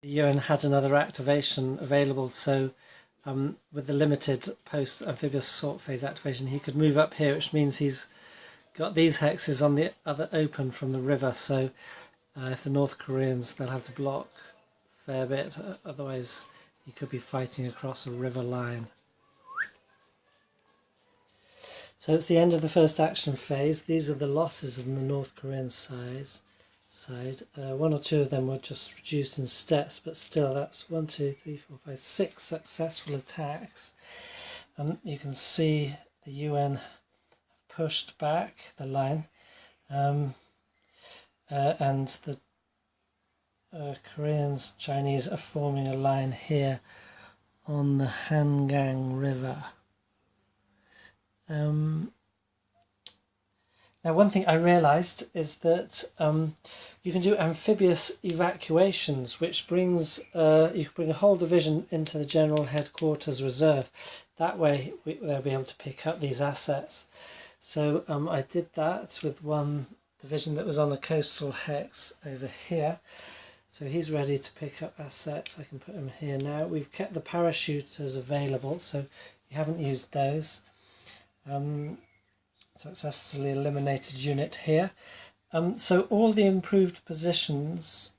the UN had another activation available, so with the limited post-amphibious assault phase activation, he could move up here, which means he's got these hexes on the other open from the river, so if the North Koreans, they'll have to block a fair bit, otherwise he could be fighting across a river line. So it's the end of the first action phase. These are the losses on the North Korean side. One or two of them were just reduced in steps, but still that's 1, 2, 3, 4, 5, 6 successful attacks. You can see the UN pushed back the line, and the Koreans, Chinese are forming a line here on the Hangang River. Now, one thing I realised is that you can do amphibious evacuations, which brings you can bring a whole division into the General Headquarters Reserve. That way they'll be able to pick up these assets. So I did that with one division that was on the coastal hex over here. So he's ready to pick up assets. I can put him here now. We've kept the parachuters available, so you haven't used those. Successfully eliminated unit here. So all the improved positions,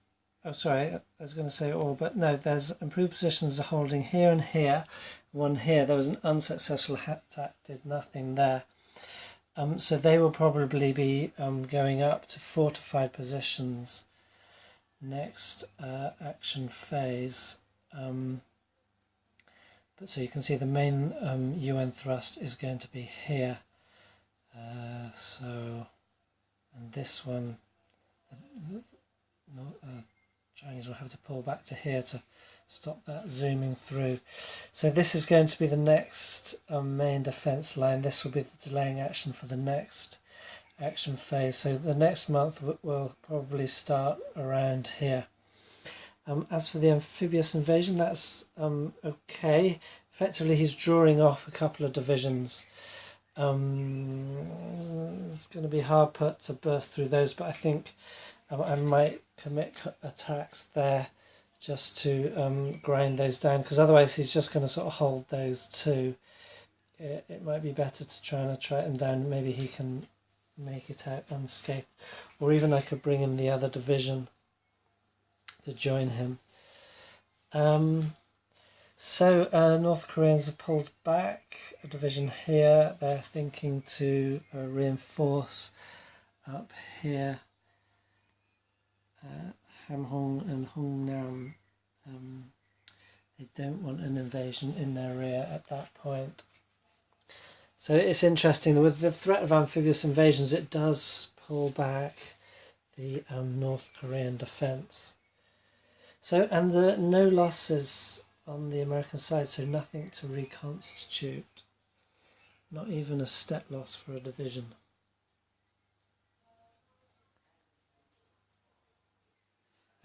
oh sorry, I was going to say all, but no, there's improved positions are holding here and here, one here. There was an unsuccessful attack, did nothing there. So they will probably be going up to fortified positions next action phase. But so you can see the main UN thrust is going to be here. And this one, Chinese will have to pull back to here to stop that zooming through. So this is going to be the next main defence line. This will be the delaying action for the next action phase. So the next month will probably start around here. As for the amphibious invasion, that's okay. Effectively, he's drawing off a couple of divisions. It's going to be hard put to burst through those, but I think I might commit attacks there just to grind those down, because otherwise he's just going to sort of hold those two. It might be better to try and attract him down. Maybe he can make it out unscathed, or even I could bring in the other division to join him. So North Koreans have pulled back a division here. They're thinking to reinforce up here. Hamhong and Hongnam. They don't want an invasion in their rear at that point. So it's interesting, with the threat of amphibious invasions, it does pull back the North Korean defence. So, and no losses on the American side, so nothing to reconstitute. Not even a step loss for a division.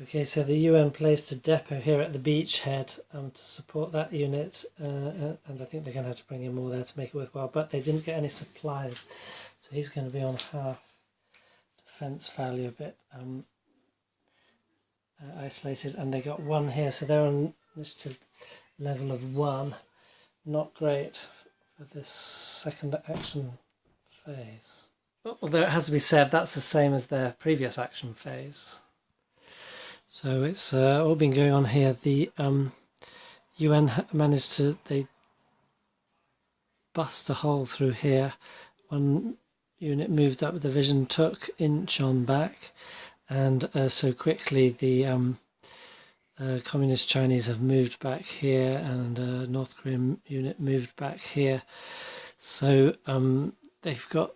Okay, so the UN placed a depot here at the beachhead to support that unit, and I think they're going to have to bring in more there to make it worthwhile, but they didn't get any supplies, so he's going to be on half defence value, a bit isolated, and they got one here, so they're on initiative level of 1. Not great for this second action phase. Although it has to be said, that's the same as their previous action phase. So it's all been going on here. The UN managed to, they bust a hole through here. One unit moved up a division, took Incheon back, and so quickly the Communist Chinese have moved back here, and North Korean unit moved back here. So they've got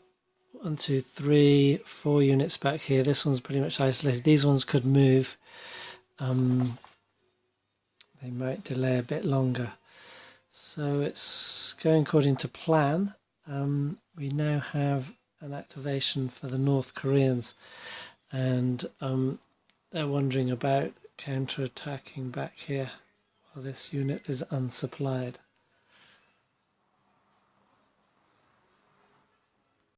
1, 2, 3, 4 units back here. This one's pretty much isolated. These ones could move. They might delay a bit longer. So it's going according to plan. We now have an activation for the North Koreans, and they're wondering about counter-attacking back here while this unit is unsupplied.